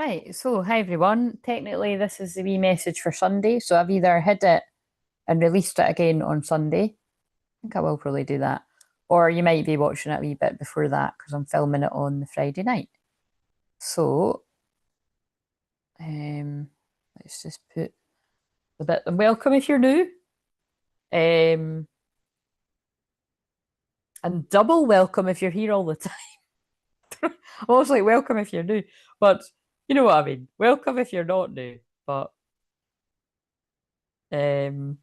Right, so hi everyone. Technically, this is the wee message for Sunday, so I've either hid it and released it again on Sunday. I think I will probably do that. Or you might be watching it a wee bit before that because I'm filming it on the Friday night. So, let's just put a bit. Welcome if you're new. Um, and double welcome if you're here all the time. I was like, welcome if you're new, but you know what I mean. Welcome if you're not new, but um.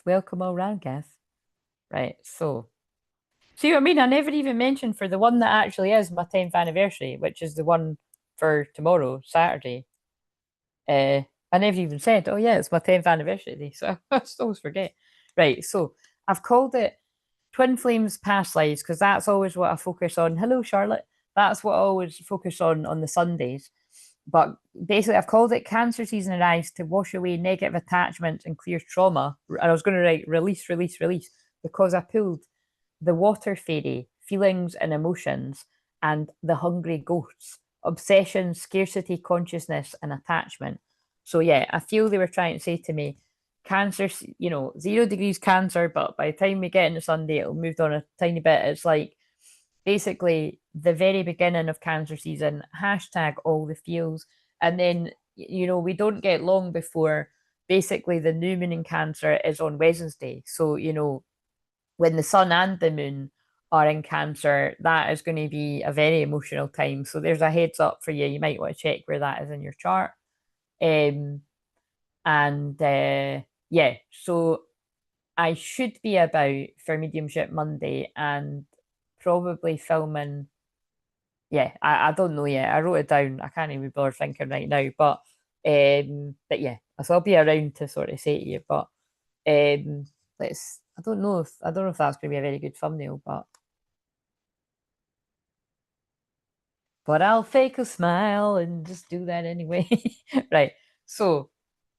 Welcome all round, guys. Right, so see what I mean? I never even mentioned for the one that actually is my 10th anniversary, which is the one for tomorrow, Saturday. I never even said, oh yeah, it's my 10th anniversary, so I just always forget. Right, so I've called it Twin Flames Past Lives because that's always what I focus on. Hello, Charlotte. That's what I always focus on the Sundays. But basically, I've called it Cancer Season Arrives to wash away negative attachment and clear trauma. And I was going to write release, release, release because I pulled the water fairy, feelings and emotions, and the hungry ghosts, obsession, scarcity, consciousness, and attachment. So, yeah, I feel they were trying to say to me, Cancer, 0 degrees Cancer, but by the time we get into Sunday, it'll move on a tiny bit. It's like basically the very beginning of Cancer season, hashtag all the feels. And then, we don't get long before basically the new moon in Cancer is on Wednesday. So, when the sun and the moon are in Cancer, that is going to be a very emotional time. So there's a heads up for you. You might want to check where that is in your chart. And yeah, so I should be about for mediumship Monday and probably filming. Yeah, I don't know yet. I wrote it down. I can't even bother thinking right now. But yeah, so I'll be around to sort of say to you. But let's. I don't know if that's going to be a very good thumbnail, but I'll fake a smile and just do that anyway. Right. So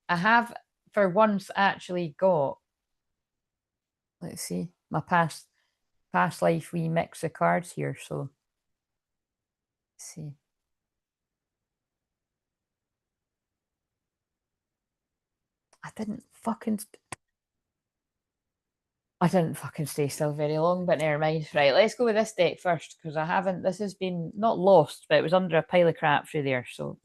I have for once actually got. Let's see my past life. We mix the cards here. So let's see. I didn't fucking. I didn't fucking stay still very long, but never mind. Right, let's go with this deck first because I haven't. This has been not lost, but it was under a pile of crap through there, so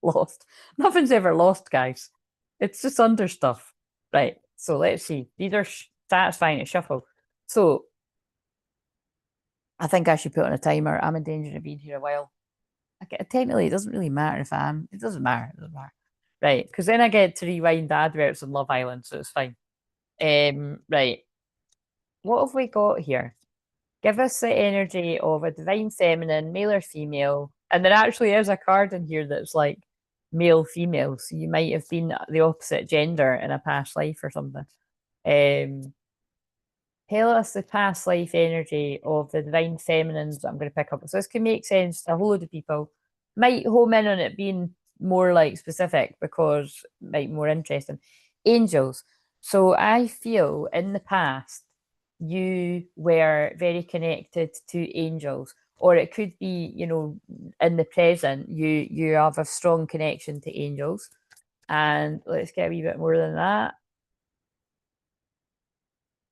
lost. Nothing's ever lost, guys. It's just under stuff. Right, so let's see. These are satisfying to shuffle. So I think I should put on a timer. I'm in danger of being here a while. Technically, it doesn't really matter if I'm. It doesn't matter. It doesn't matter. Right, because then I get to rewind adverts on Love Island, so it's fine. Right. What have we got here? Give us the energy of a divine feminine, male or female. And there actually is a card in here that's like male, female. So you might have been the opposite gender in a past life or something. Um, Tell us the past life energy of the divine feminines that I'm going to pick up. So this can make sense to a whole load of people. Might home in on it being more like specific because it might be more interesting. Angels. So I feel in the past you were very connected to angels, or it could be, in the present you have a strong connection to angels. And let's get a wee bit more than that.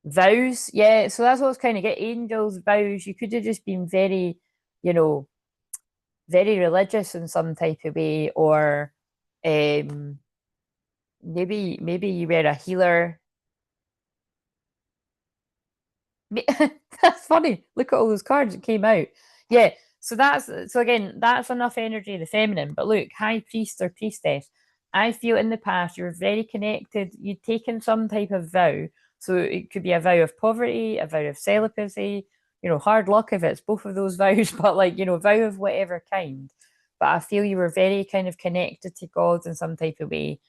Vows, yeah. So that's what I was kind of get. Angels, vows. You could have just been very, you know, very religious in some type of way, or um, maybe you were a healer. That's funny. Look at all those cards that came out. Yeah. So again, that's enough energy, the feminine. But look, high priest or priestess. I feel in the past you were very connected. You'd taken some type of vow. So it could be a vow of poverty, a vow of celibacy, hard luck if it's both of those vows, but like, vow of whatever kind. But I feel you were very kind of connected to God in some type of way,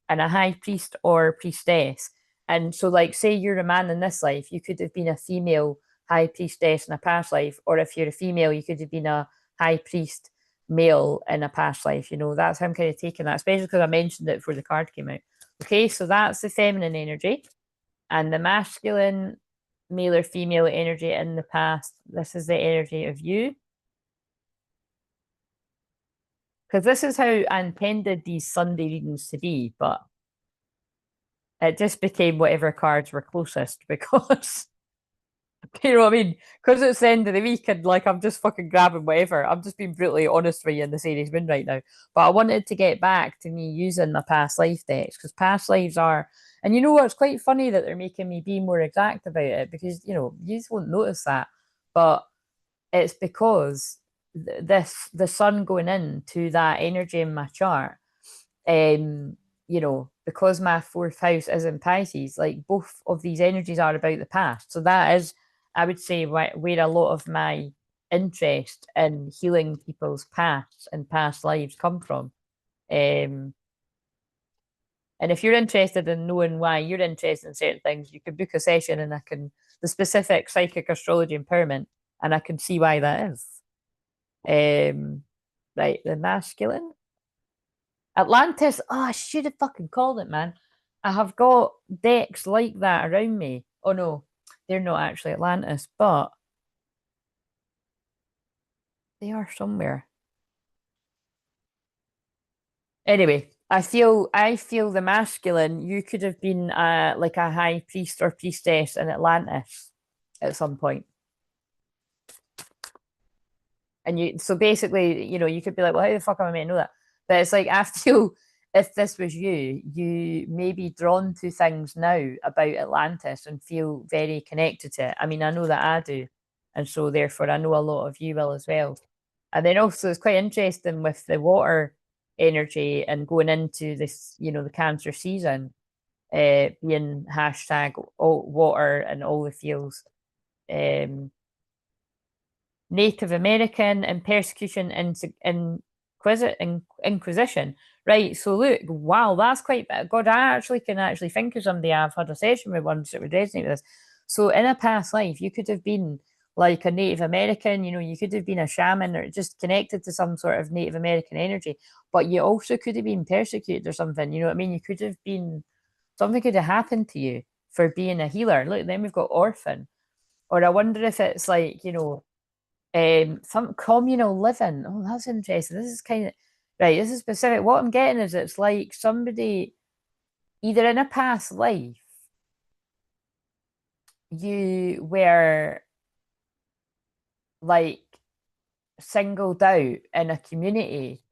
and a high priest or priestess. And so, like, say you're a man in this life, you could have been a female high priestess in a past life, or if you're a female, you could have been a high priest male in a past life. That's how I'm kind of taking that, especially because I mentioned it before the card came out. Okay, so that's the feminine energy, and the masculine. male or female energy in the past. This is the energy of you. Because this is how I intended these Sunday readings to be, but it just became whatever cards were closest because you know what I mean? Because it's the end of the week and like I'm just fucking grabbing whatever. I'm just being brutally honest with you in the series moon right now. But I wanted to get back to me using my past life decks because past lives are, and you know what? It's quite funny that they're making me be more exact about it because you know you just won't notice that, but it's because the sun going into that energy in my chart, you know, because my fourth house is in Pisces, like both of these energies are about the past. So that is, I would say, where a lot of my interest in healing people's pasts and past lives come from. Um, and if you're interested in knowing why you're interested in certain things, you can book a session and I can, the specific psychic astrology empowerment, and I can see why that is. Right, the masculine. Atlantis. Oh, I should have fucking called it, man. I have got decks like that around me. Oh no, they're not actually Atlantis, but they are somewhere. Anyway, I feel the masculine. You could have been like a high priest or priestess in Atlantis at some point. And you, so basically, you know, you could be like, well, how the fuck am I meant to know that? But it's like, I feel if this was you, you may be drawn to things now about Atlantis and feel very connected to it. I mean, I know that I do. And so therefore, I know a lot of you will as well. And then also, it's quite interesting with the water energy and going into this, you know, the Cancer season, being hashtag all water and all the feels. Native American and persecution inquisition. Right. So look, wow, that's quite God. I actually can actually think of somebody I've had a session with once that would resonate with this. So in a past life, you could have been like a Native American, you know, you could have been a shaman or just connected to some sort of Native American energy, but you also could have been persecuted or something. You know what I mean? You could have been something could have happened to you for being a healer. Look, then we've got orphan. Or I wonder if it's like, you know, some communal living. Oh, that's interesting. This is kind of right. This is specific. What I'm getting is it's like somebody either in a past life you were like singled out in a community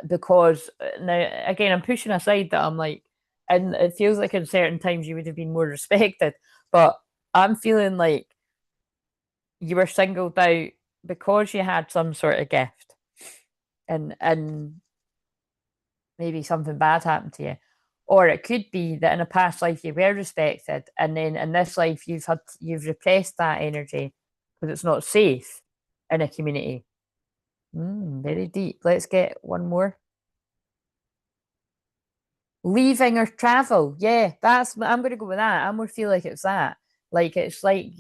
because now again I'm pushing aside that I'm like, and it feels like in certain times you would have been more respected, but I'm feeling like you were singled out because you had some sort of gift and maybe something bad happened to you. Or it could be that in a past life you were respected, and then in this life you've repressed that energy because it's not safe in a community. Very deep. Let's get one more. Leaving or travel. Yeah, that's I'm gonna go with that. I'm more feel like it's that. Like it's like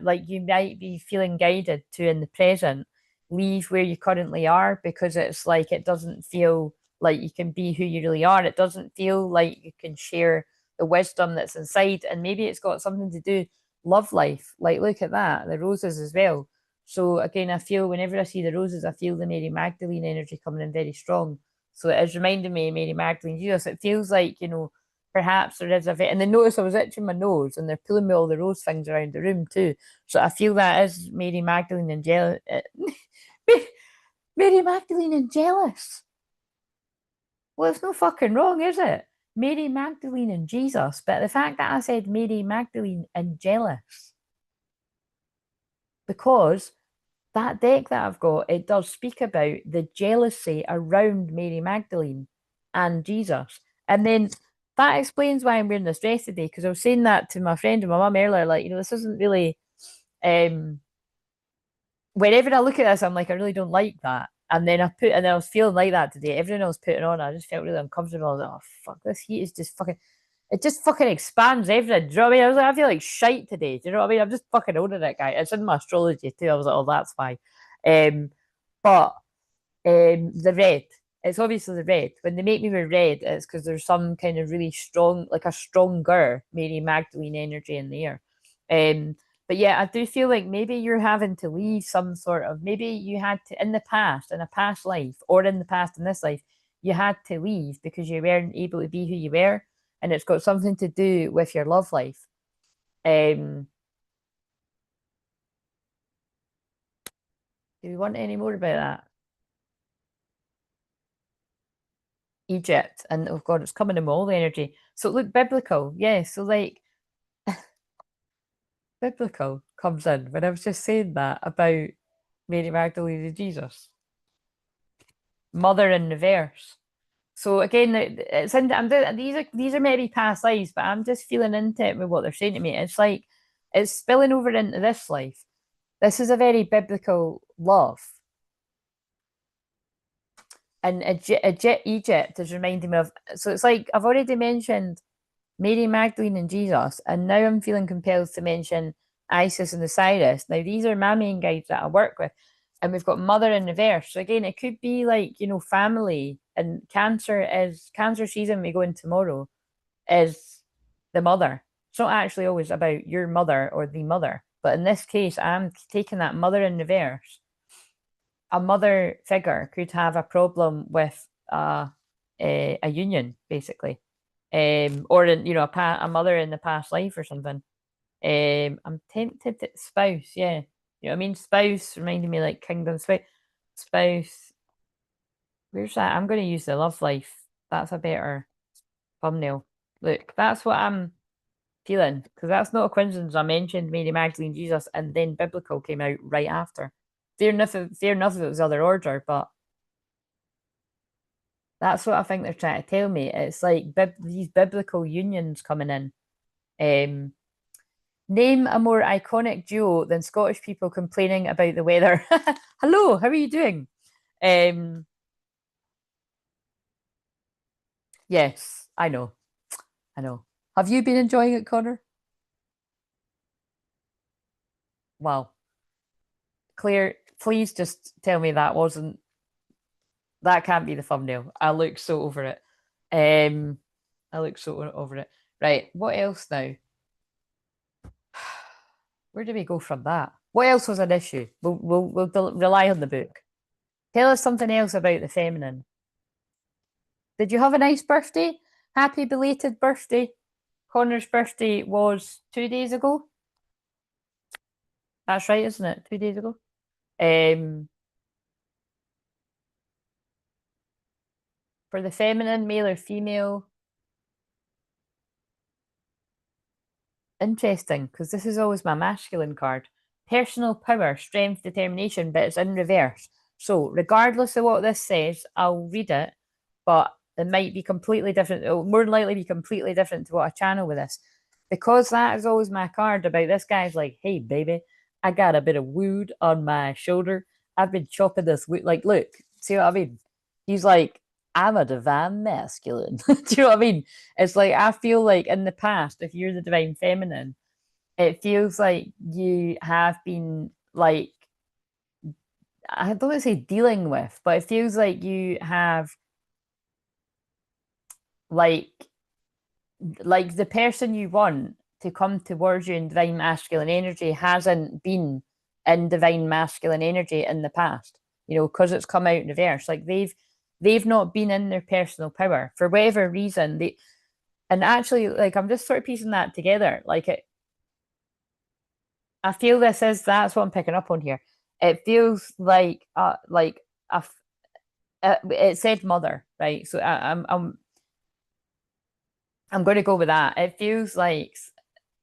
like you might be feeling guided to in the present leave where you currently are because it's like it doesn't feel like you can be who you really are. It doesn't feel like you can share the wisdom that's inside, and maybe it's got something to do love life. Like look at that, the roses as well. So again, I feel whenever I see the roses, I feel the Mary Magdalene energy coming in very strong. So it is reminding me of Mary Magdalene Jesus. It feels like, you know, perhaps there is a bit, and then notice I was itching my nose and they're pulling me all the rose things around the room too. So I feel that is Mary Magdalene and jealous. Mary Magdalene and jealous. Well, it's no fucking wrong, is it? Mary Magdalene and Jesus. But the fact that I said Mary Magdalene and jealous, because that deck that I've got, it does speak about the jealousy around Mary Magdalene and Jesus. And then that explains why I'm wearing this dress today, because I was saying that to my friend and my mum earlier, like, you know, this isn't really whenever I look at this, I'm like, I really don't like that. And then I was feeling like that today. Everything I was putting on, I just felt really uncomfortable. I was like, oh fuck, this heat is just fucking it just fucking expands everything. Do you know what I mean? I was like, I feel like shite today. Do you know what I mean? I'm just fucking owning it, guy. It's in my astrology too. I was like, oh, that's fine. Um, but the red. It's obviously the red. When they make me wear red, it's because there's some kind of really strong, like a stronger Mary Magdalene energy in the air. But yeah, I do feel like maybe you're having to leave some sort of, maybe you had to, in the past, in a past life, or in the past, in this life, you had to leave because you weren't able to be who you were. And it's got something to do with your love life. Do we want any more about that? Egypt, and oh God, it's coming in all the energy. So look, biblical, yeah. So like biblical comes in when I was just saying that about Mary Magdalene and Jesus, mother in reverse. So again, it's in, I'm doing these are maybe past lives, but I'm just feeling into it with what they're saying to me. It's like it's spilling over into this life. This is a very biblical love, and Egypt is reminding me of. So it's like I've already mentioned Mary Magdalene and Jesus, and now I'm feeling compelled to mention Isis and Osiris. Now these are my main guides that I work with, and we've got Mother in reverse. So again, it could be like family, and cancer season. We go in tomorrow is the mother. It's not actually always about your mother or the mother, but in this case, I'm taking that mother in reverse. A mother figure could have a problem with a union, basically, or a mother in the past life or something. I'm tempted to spouse, yeah. You know what I mean? Spouse reminding me like kingdom spouse. Where's that? I'm going to use the love life. That's a better thumbnail. Look, that's what I'm feeling because that's not a coincidence. I mentioned Mary Magdalene, Jesus, and then biblical came out right after. Fair enough if it was other order, but that's what I think they're trying to tell me. It's like these biblical unions coming in. Um, Name a more iconic duo than Scottish people complaining about the weather. Hello, how are you doing? Um, yes, I know, I know. Have you been enjoying it, Connor? Wow. Claire, please just tell me that can't be the thumbnail. I look so over it. Um, I look so over it. Right, what else now? Where do we go from that? What else was an issue? We'll rely on the book. Tell us something else about the feminine. Did you have a nice birthday? Happy belated birthday. Connor's birthday was 2 days ago. That's right, isn't it? 2 days ago. Um, for the feminine, male or female. Interesting, because this is always my masculine card. Personal power, strength, determination, but it's in reverse. So, regardless of what this says, I'll read it, but it might be completely different. It'll more than likely be completely different to what I channel with this. Because that is always my card about this guy's like, hey, baby, I got a bit of wood on my shoulder. I've been chopping this wood. Like, look, see what I mean? He's like, I'm a divine masculine. Do you know what I mean? It's like I feel like in the past, if you're the divine feminine, it feels like you have been like I don't want to say dealing with, but it feels like you have like the person you want to come towards you in divine masculine energy hasn't been in divine masculine energy in the past, because it's come out in reverse. Like they've not been in their personal power for whatever reason. And actually, like I'm just sort of piecing that together. I feel that's what I'm picking up on here. It feels like it said mother, right? So I'm going to go with that. It feels like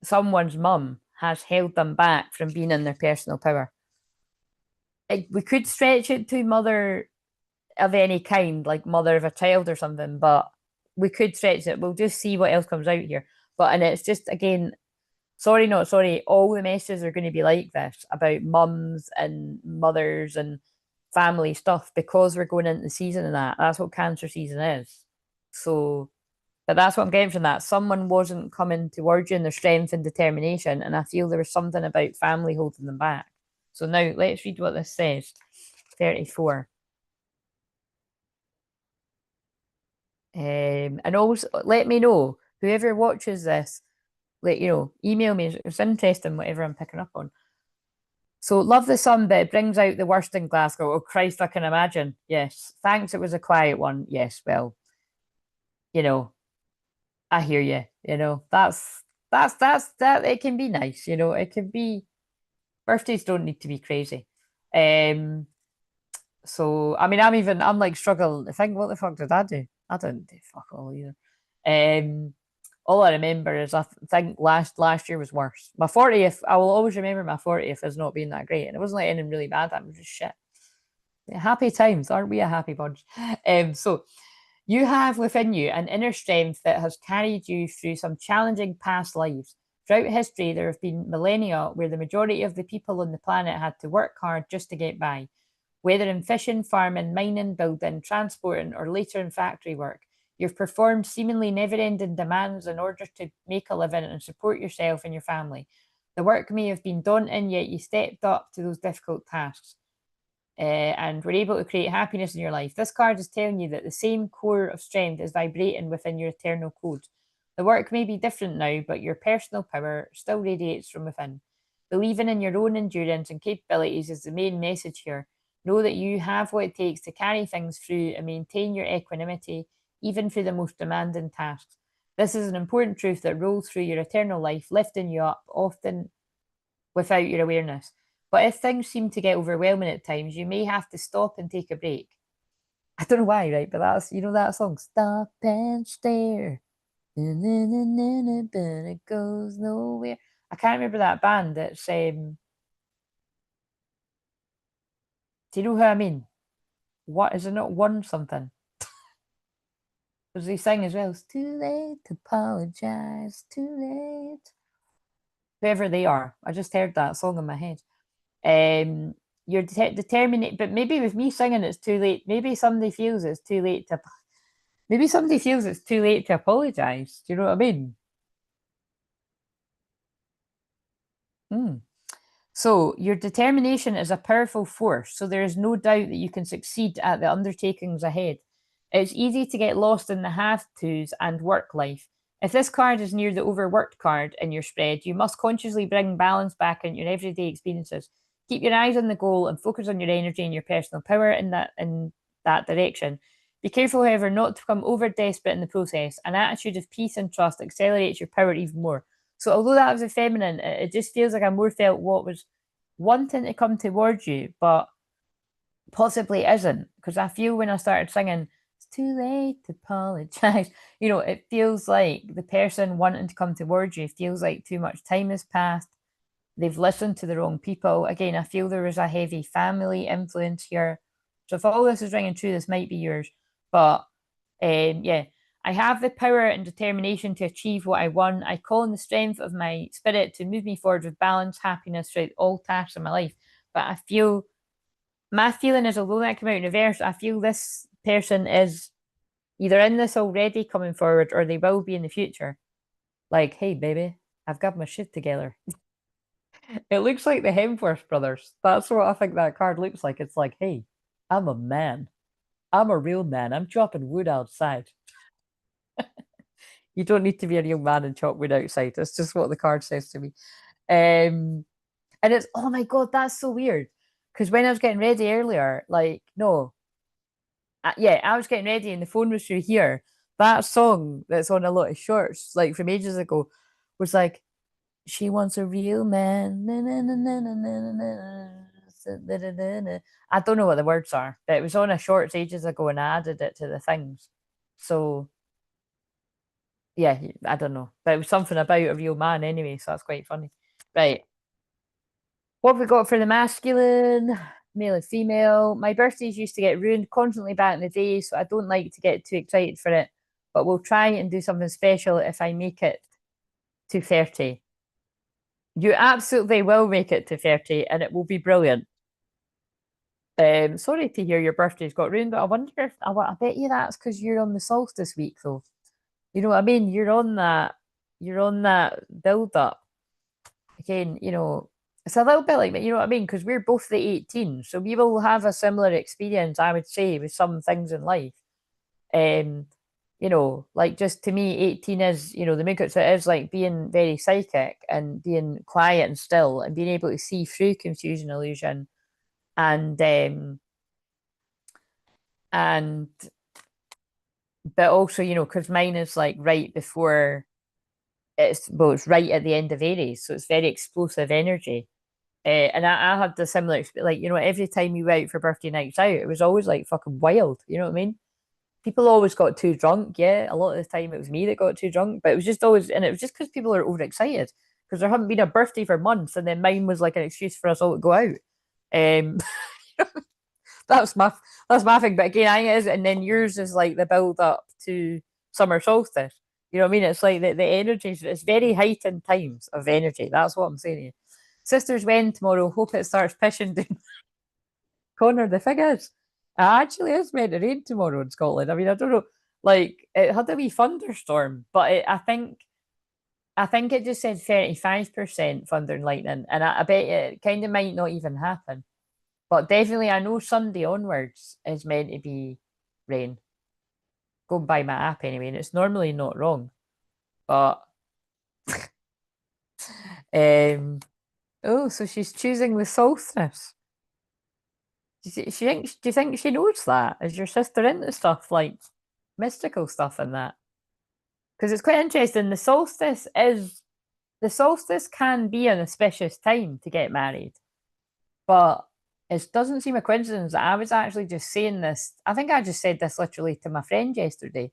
someone's mum has held them back from being in their personal power. We could stretch it to mother of any kind, like mother of a child or something, but we could stretch it. We'll just see what else comes out here. And it's just again, sorry, not sorry. All the messages are going to be like this about mums and mothers and family stuff because we're going into the season of that. That's what Cancer season is. So, but that's what I'm getting from that. Someone wasn't coming towards you in their strength and determination, and I feel there was something about family holding them back. So now let's read what this says. 34. And also let me know, whoever watches this, like, email me. It's interesting whatever I'm picking up on. So love the sun, but it brings out the worst in Glasgow. Oh Christ, I can imagine. Yes. Thanks, it was a quiet one. Yes, well, you know, I hear you. That it can be nice, it can be birthdays don't need to be crazy. Um so I mean I'm like struggling to think what the fuck did I do? I didn't do fuck all either. Um all I remember is I think last year was worse. My 40th, I will always remember my 40th as not being that great. And it wasn't like anything really bad, that was just shit. Happy times, aren't we a happy bunch? So you have within you an inner strength that has carried you through some challenging past lives. Throughout history, there have been millennia where the majority of the people on the planet had to work hard just to get by, whether in fishing, farming, mining, building, transporting, or later in factory work. You've performed seemingly never ending demands in order to make a living and support yourself and your family. The work may have been daunting, yet you stepped up to those difficult tasks and were able to create happiness in your life. This card is telling you that the same core of strength is vibrating within your eternal code. The work may be different now, but your personal power still radiates from within. Believing in your own endurance and capabilities is the main message here. Know that you have what it takes to carry things through and maintain your equanimity, even through the most demanding tasks. This is an important truth that rolls through your eternal life, lifting you up, often without your awareness. But if things seem to get overwhelming at times, you may have to stop and take a break. I don't know why, right? But that's, that song, Stop and Stare. But it goes nowhere. I can't remember that band. Do you know who I mean? What is it not one something? Because they sing as well. It's too late to apologize. Too late. Whoever they are. I just heard that song in my head. You're determined, but maybe with me singing it's too late. Maybe somebody feels it's too late to. Maybe somebody feels it's too late to apologize. Do you know what I mean? Hmm. So your determination is a powerful force, so there is no doubt that you can succeed at the undertakings ahead. It's easy to get lost in the have tos and work life. If this card is near the overworked card in your spread, you must consciously bring balance back in your everyday experiences. Keep your eyes on the goal and focus on your energy and your personal power in that direction. Be careful, however, not to become over desperate in the process. An attitude of peace and trust accelerates your power even more. So although that was a feminine, it just feels like I more felt what was wanting to come towards you, but possibly isn't. Because I feel when I started singing, it's too late to apologize. It feels like the person wanting to come towards you feels like too much time has passed. They've listened to the wrong people. Again, I feel there is a heavy family influence here. So if all this is ringing true, this might be yours. But yeah, I have the power and determination to achieve what I want. I call on the strength of my spirit to move me forward with balance, happiness throughout all tasks of my life. But I feel my feeling is, although that came out in reverse, I feel this person is either in this already coming forward or they will be in the future. Like, hey, baby, I've got my shit together. It looks like the Hemsworth brothers. That's what I think that card looks like. It's like, hey, I'm a man. I'm a real man. I'm chopping wood outside. You don't need to be a real man and chop wood outside. That's just what the card says to me. Um, and it's, oh my God, that's so weird. Because when I was getting ready earlier, like, no, yeah, I was getting ready and the phone was through here. That song that's on a lot of shorts, like from ages ago, was like, she wants a real man. I don't know what the words are, but it was on a shorts ages ago and I added it to the things. So yeah, I don't know. But it was something about a real man anyway, so that's quite funny. Right. What have we got for the masculine? Male and female. My birthdays used to get ruined constantly back in the day, so I don't like to get too excited for it. But we'll try and do something special if I make it to 30. You absolutely will make it to 30 and it will be brilliant. Sorry to hear your birthday's got ruined, but I wonder if I bet you that's because you're on the solstice week though. You know what I mean? You're on that build up. Again, it's a little bit like that, you know what I mean? Because we're both the 18, so we will have a similar experience, I would say, with some things in life. Um, you know, like just to me, 18 is, you know, the makeup, so it is like being very psychic and being quiet and still and being able to see through confusion illusion and and but also, you know, because mine is like right before it's well, it's right at the end of Aries, so it's very explosive energy. And I had the similar like, you know, every time we went out for birthday nights out, it was always like fucking wild, you know what I mean? People always got too drunk. Yeah, a lot of the time it was me that got too drunk, but it was just always, and it was just because people are overexcited because there hadn't been a birthday for months, and then mine was like an excuse for us all to go out. Um, that's my that's my thing. But again, I think it is, and then yours is like the build up to summer solstice. You know what I mean? It's like the energy. It's very heightened times of energy. That's what I'm saying to you. Sisters when tomorrow. Hope it starts pissing down. Connor, the thing is, it actually is meant to rain tomorrow in Scotland. I mean, I don't know. Like it had a wee thunderstorm, but I think it just said 35% thunder and lightning, and I bet it kind of might not even happen. But definitely, I know Sunday onwards is meant to be rain. Going by my app anyway, and it's normally not wrong. But um, oh, so she's choosing the solstice. Do you think she knows that? Is your sister into stuff like mystical stuff and that? Because it's quite interesting. The solstice can be an auspicious time to get married, but it doesn't seem a coincidence that I was actually just saying this. I think I just said this literally to my friend yesterday.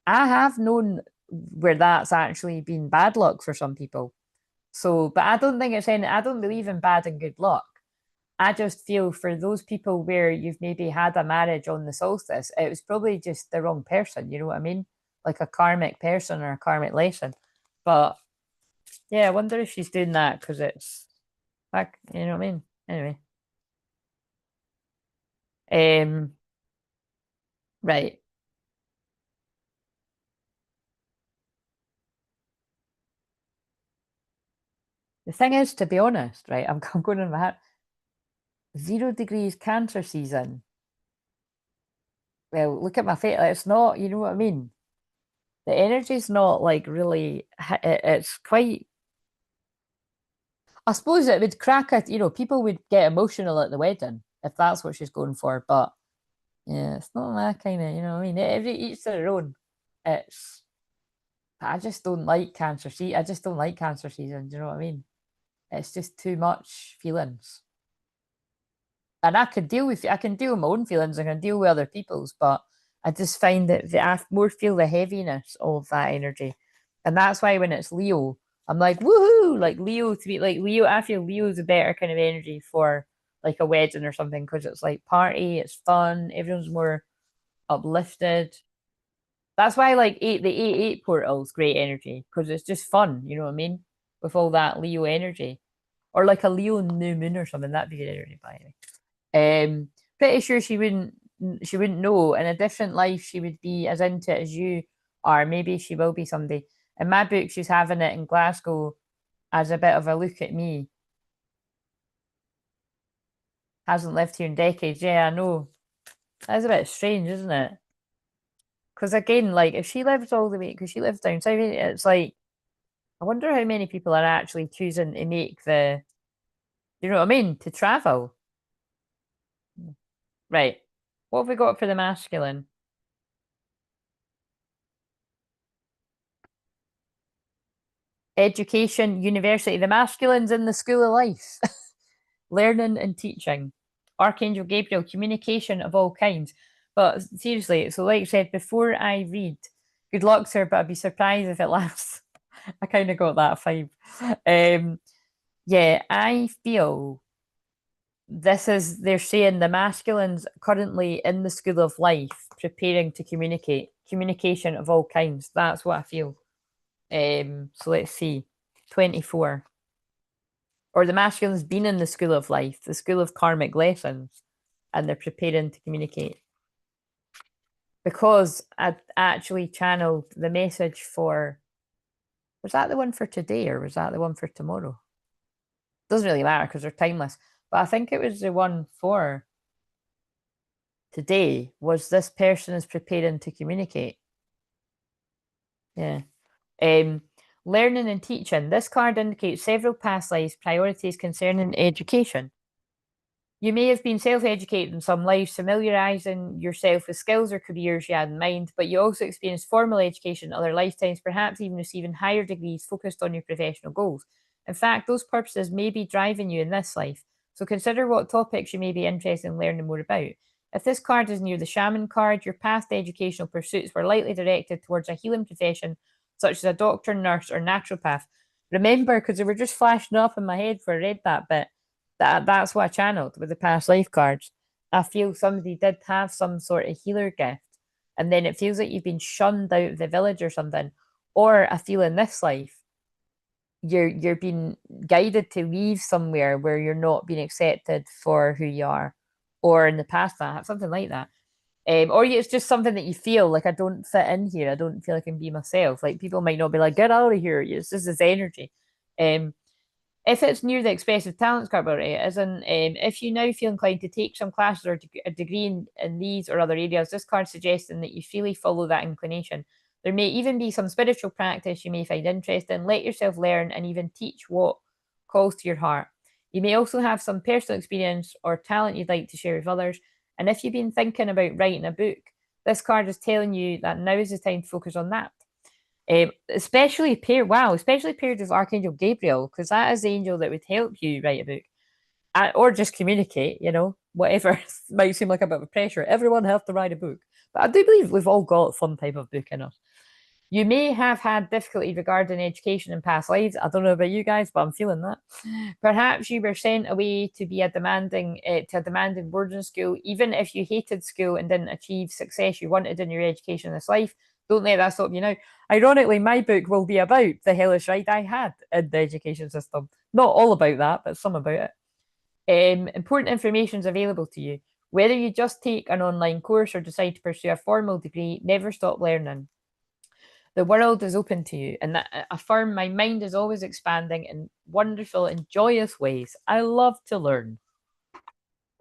I have known where that's actually been bad luck for some people. So, but I don't think it's any, I don't believe in bad and good luck. I just feel for those people where you've maybe had a marriage on the solstice, it was probably just the wrong person. You know what I mean? Like a karmic person or a karmic lesson. But yeah, I wonder if she's doing that because it's like, you know what I mean? Anyway. Um, right. The thing is, to be honest, right, I'm going in my head, 0 degrees Cancer season. Well, look at my face. Like, it's not, you know what I mean? The energy's not like really, it's quite, I suppose it would crack it, you know, people would get emotional at the wedding if that's what she's going for. But yeah, it's not that kind of, you know what I mean? Every each their own. It's, I just don't like Cancer. See, I just don't like Cancer season. Do you know what I mean? It's just too much feelings. And I can deal with my own feelings, I can deal with other people's, but I just find that I more feel the heaviness of that energy. And that's why when it's Leo, I'm like, woohoo, like Leo to be like Leo. I feel Leo's a better kind of energy for like a wedding or something because it's like party, it's fun, everyone's more uplifted. That's why like the 8-8 portal's great energy because it's just fun, you know what I mean? With all that Leo energy. Or like a Leo new moon or something, that'd be good energy by the way. Pretty sure she wouldn't know. In a different life, she would be as into it as you are. Maybe she will be someday. In my book, she's having it in Glasgow as a bit of a look at me. Hasn't lived here in decades. Yeah, I know. That's a bit strange, isn't it? Because again, like if she lives all the way, because she lives down south, it's like I wonder how many people are actually choosing to make you know what I mean, to travel. Right. What have we got for the masculine? Education, university, the masculines in the school of life, learning and teaching. Archangel Gabriel, communication of all kinds. But seriously, so like I said, before I read, good luck, sir, but I'd be surprised if it lasts. I kind of got that vibe. Um, yeah, I feel they're saying the masculines currently in the school of life preparing to communicate, communication of all kinds. That's what I feel. So let's see, 24. Or the masculine's been in the school of life, the school of karmic lessons, and they're preparing to communicate. Because I actually channeled the message for, was that the one for today or was that the one for tomorrow? Doesn't really matter because they're timeless. But I think it was the one for today was this person is preparing to communicate. Yeah. Um, Learning and teaching. This card indicates several past lives, priorities concerning education. You may have been self educated in some lives, familiarizing yourself with skills or careers you had in mind, but you also experienced formal education in other lifetimes, perhaps even receiving higher degrees focused on your professional goals. In fact, those purposes may be driving you in this life, so consider what topics you may be interested in learning more about. If this card is near the shaman card, your past educational pursuits were likely directed towards a healing profession, such as a doctor, nurse, or naturopath. Remember, because they were just flashing up in my head before I read that bit, that's what I channeled with the past life cards. I feel somebody did have some sort of healer gift, and then it feels like you've been shunned out of the village or something. Or I feel in this life you're being guided to leave somewhere where you're not being accepted for who you are, or in the past that something like that. Or it's just something that you feel like I don't fit in here. I don't feel I can be myself. Like people might not be like, get out of here. It's just this energy. Um, if it's near the expressive talents card, right, as in if you now feel inclined to take some classes or a degree in these or other areas, this card suggesting that you freely follow that inclination. There may even be some spiritual practice you may find interesting. Let yourself learn and even teach what calls to your heart. You may also have some personal experience or talent you'd like to share with others. And if you've been thinking about writing a book, this card is telling you that now is the time to focus on that. Especially paired with Archangel Gabriel, because that is the angel that would help you write a book or just communicate, whatever might seem like a bit of a pressure. Everyone has to write a book. But I do believe we've all got some type of book in us. You may have had difficulty regarding education in past lives. I don't know about you guys, but I'm feeling that. Perhaps you were sent away to be a demanding boarding school, even if you hated school and didn't achieve success you wanted in your education in this life. Don't let that stop you now. Ironically, my book will be about the hellish ride I had in the education system. Not all about that, but some about it. Important information is available to you. Whether you just take an online course or decide to pursue a formal degree, never stop learning. The world is open to you, and that affirm my mind is always expanding in wonderful and joyous ways. I love to learn.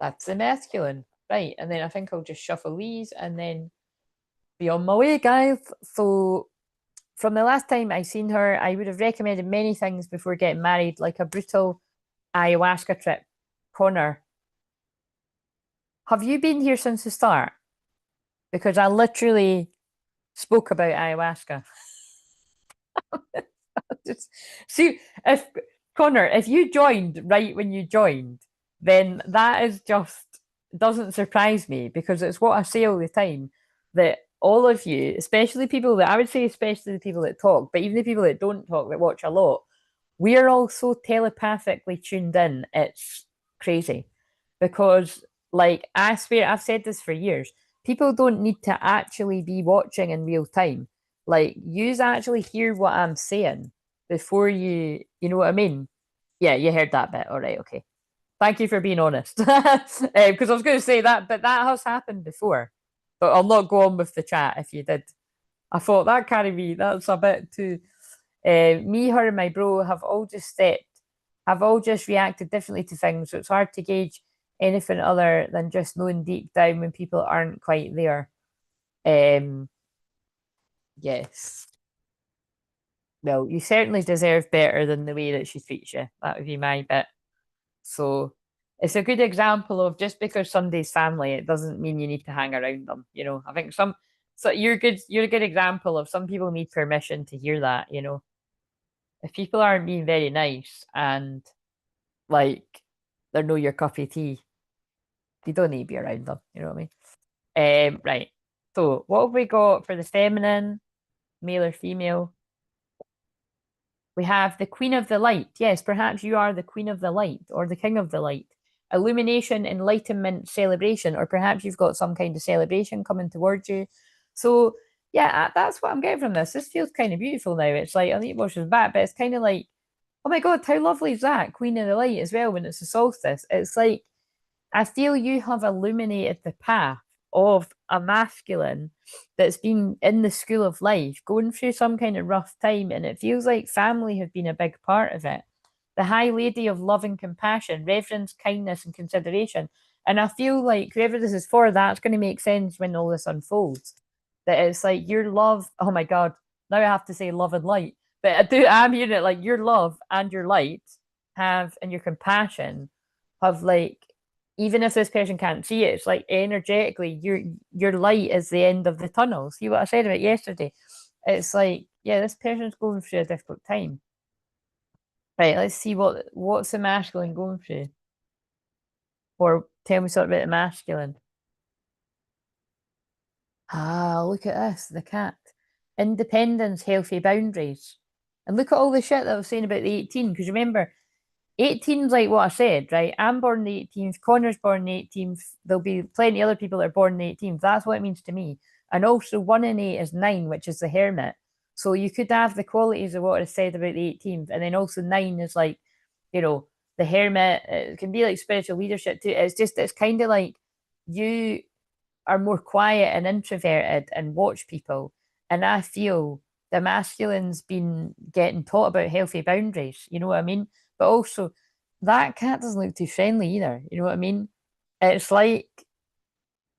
That's the masculine. Right. And then I think I'll just shuffle these and then be on my way, guys. So from the last time I seen her, I would have recommended many things before getting married, like a brutal ayahuasca trip. Connor, have you been here since the start? Because I literally spoke about ayahuasca. Just see if Connor, if you joined right when you joined, then that is just doesn't surprise me because it's what I say all the time that all of you, especially people that I would say, especially the people that talk, but even the people that don't talk that watch a lot, we are all so telepathically tuned in. It's crazy because, like, I swear I've said this for years. People don't need to actually be watching in real time. Like, you actually hear what I'm saying before you know what I mean? Yeah, you heard that bit. All right, okay. Thank you for being honest. Because I was going to say that, but that has happened before. But I'll not go on with the chat if you did. I thought that carried me. That's a bit too. Me, her, and my bro have all just reacted differently to things. So it's hard to gauge anything other than just knowing deep down when people aren't quite there. Um, yes. Well, you certainly deserve better than the way that she treats you. That would be my bit. So it's a good example of just because somebody's family, it doesn't mean you need to hang around them. I think you're a good example of some people need permission to hear that. If people aren't being very nice and like they're no your cup of tea, you don't need to be around them. You know what I mean? Right. So what have we got for the feminine, male or female? We have the Queen of the Light. Yes, perhaps you are the Queen of the Light or the King of the Light. Illumination, enlightenment, celebration, or perhaps you've got some kind of celebration coming towards you. So, yeah, that's what I'm getting from this. This feels kind of beautiful now. It's like, I need to watch this back, but it's kind of like, oh my God, how lovely is that? Queen of the Light as well when it's a solstice. It's like, I feel you have illuminated the path of a masculine that's been in the school of life, going through some kind of rough time, and it feels like family have been a big part of it. The High Lady of love and compassion, reverence, kindness, and consideration. And I feel like whoever this is for, that's going to make sense when all this unfolds. That it's like your love, oh my God, Now I have to say love and light. But I'm hearing it like your love and your light have, and your compassion have like, even if this person can't see it, it's like energetically, your light is the end of the tunnel. See what I said about yesterday? It's like, yeah, this person's going through a difficult time. Right, let's see what's the masculine going through. Or tell me something about the masculine. Ah, look at this, the cat. Independence, healthy boundaries. And look at all the shit that I was saying about the 18, because remember, 18's like what I said, right? I'm born the 18th, Connor's born the 18th, there'll be plenty of other people that are born the 18th. That's what it means to me. And also 1 in 8 is 9, which is the hermit. So you could have the qualities of what I said about the 18th, and then also 9 is like, the hermit. It can be like spiritual leadership too. It's kind of like you are more quiet and introverted and watch people. And I feel the masculine's been getting taught about healthy boundaries. You know what I mean? But also, that cat doesn't look too friendly either. You know what I mean? It's like,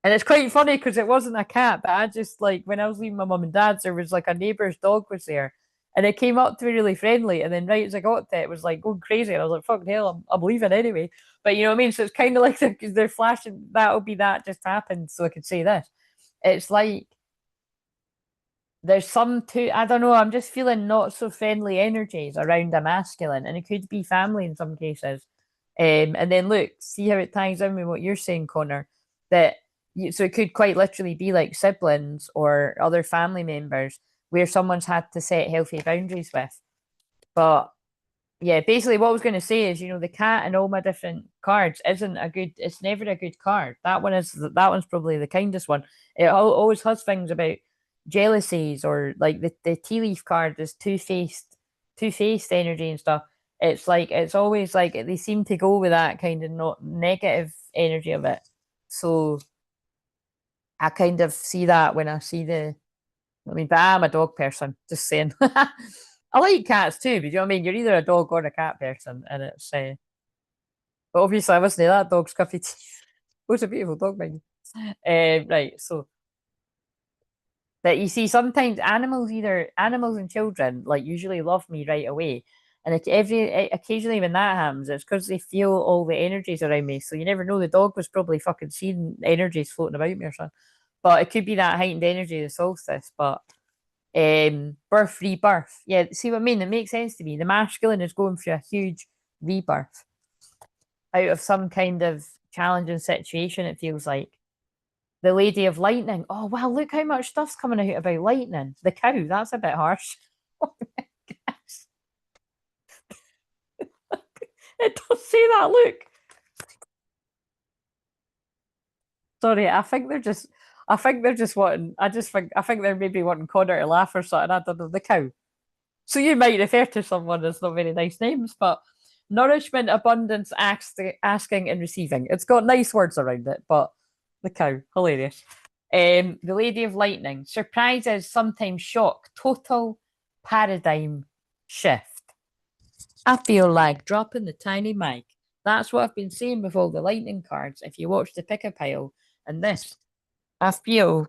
and it's quite funny because it wasn't a cat, but I just like when I was leaving my mum and dad's, there was like a neighbour's dog was there, and it came up to me really friendly, and then right as I got to it, it was like going crazy, and I was like, "Fucking hell, I'm leaving anyway." But you know what I mean? So it's kind of like they're flashing. That'll be that just happened, so I could say this. It's like there's some too. I don't know. I'm just feeling not so friendly energies around a masculine, and it could be family in some cases. And then look, see how it ties in with what you're saying, Connor. That so it could quite literally be like siblings or other family members where someone's had to set healthy boundaries with. But yeah, basically what I was going to say is, the cat and all my different cards isn't a good. It's never a good card. That one's probably the kindest one. It always has things about jealousies, or like the tea leaf card is two faced energy and stuff. It's like it's always like they seem to go with that kind of not negative energy of it. So I kind of see that when I see the. I mean, but I'm a dog person. Just saying. I like cats too, but you know what I mean? You're either a dog or a cat person, and it's. But obviously, I wasn't that dog's cuffy teeth. It was a beautiful dog, mind you. Right, so that you see, sometimes either animals and children, like usually love me right away, and occasionally when that happens, it's because they feel all the energies around me. So you never know. The dog was probably fucking seeing energies floating about me or something. But it could be that heightened energy of the solstice. But birth, rebirth. Yeah, see what I mean? It makes sense to me. The masculine is going through a huge rebirth out of some kind of challenging situation, it feels like. The Lady of Lightning. Oh, wow, look how much stuff's coming out about lightning. The cow, that's a bit harsh. It does say that, look. Sorry, I think they're just wanting, I think they're maybe wanting Connor to laugh or something. I don't know, the cow. So you might refer to someone as not very nice names, but nourishment, abundance, asking and receiving. It's got nice words around it, but the cow, hilarious. The Lady of Lightning. Surprises, sometimes shock. Total paradigm shift. I feel like dropping the tiny mic. That's what I've been saying with all the lightning cards. If you watch the pick a pile and this, I feel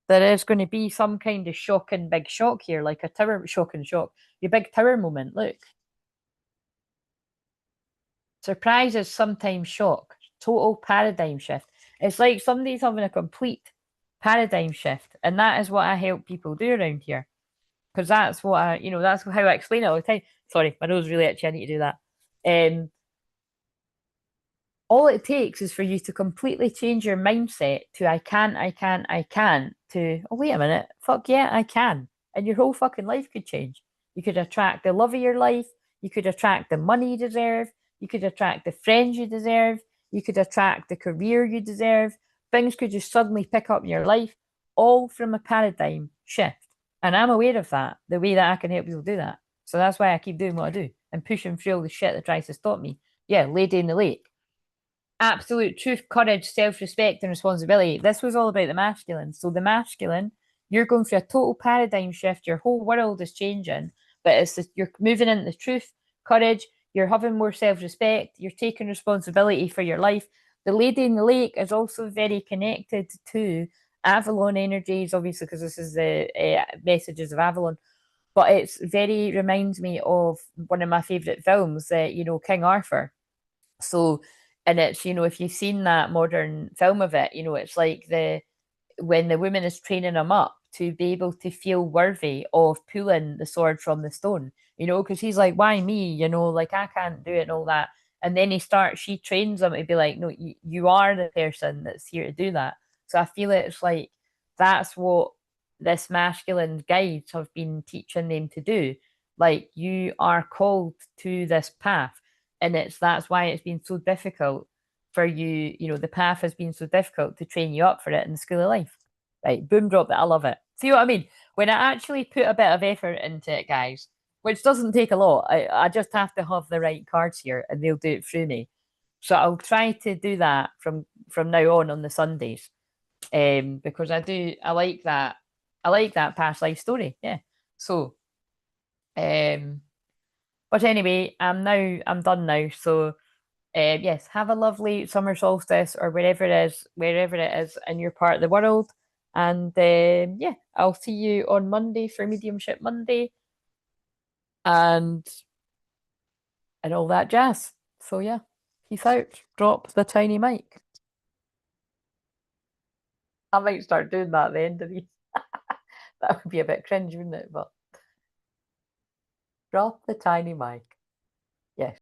there is going to be some kind of shocking big shock here, like a tower shocking shock. Your big tower moment. Look. Surprises, sometimes shock. Total paradigm shift. It's like somebody's having a complete paradigm shift. And that is what I help people do around here. Because that's what that's how I explain it all the time. Sorry, my nose is really itchy. I need to do that. All it takes is for you to completely change your mindset to I can, to oh wait a minute, fuck yeah, I can. And your whole fucking life could change. You could attract the love of your life, you could attract the money you deserve, you could attract the friends you deserve, you could attract the career you deserve. Things could just suddenly pick up in your life, all from a paradigm shift. And I'm aware of that, the way that I can help people do that. So that's why I keep doing what I do and pushing through all the shit that tries to stop me. Yeah, Lady in the Lake. Absolute truth, courage, self-respect, and responsibility. This was all about the masculine. So the masculine, you're going through a total paradigm shift. Your whole world is changing, but you're moving into truth, courage. You're having more self-respect. You're taking responsibility for your life. The Lady in the Lake is also very connected to Avalon energies, obviously, because this is the messages of Avalon. But it's very reminds me of one of my favorite films, King Arthur. So, and it's, if you've seen that modern film of it, it's like when the woman is training him up to be able to feel worthy of pulling the sword from the stone, because he's like, why me? Like I can't do it and all that. And then she trains him to be like, no, you are the person that's here to do that. So I feel it's like that's what this masculine guides have been teaching them to do. Like you are called to this path. And that's why it's been so difficult for you, the path has been so difficult to train you up for it in the school of life. Right, boom, drop that. I love it. See what I mean? When I actually put a bit of effort into it, guys, which doesn't take a lot, I just have to have the right cards here and they'll do it through me. So I'll try to do that from now on the Sundays. Because I like that. I like that past life story. Yeah. So um but anyway, I'm done now. So yes, have a lovely summer solstice or wherever it is in your part of the world. And yeah, I'll see you on Monday for Mediumship Monday and all that jazz. So yeah, peace out. Drop the tiny mic. I might start doing that at the end of these. That would be a bit cringe, wouldn't it? But drop the tiny mic.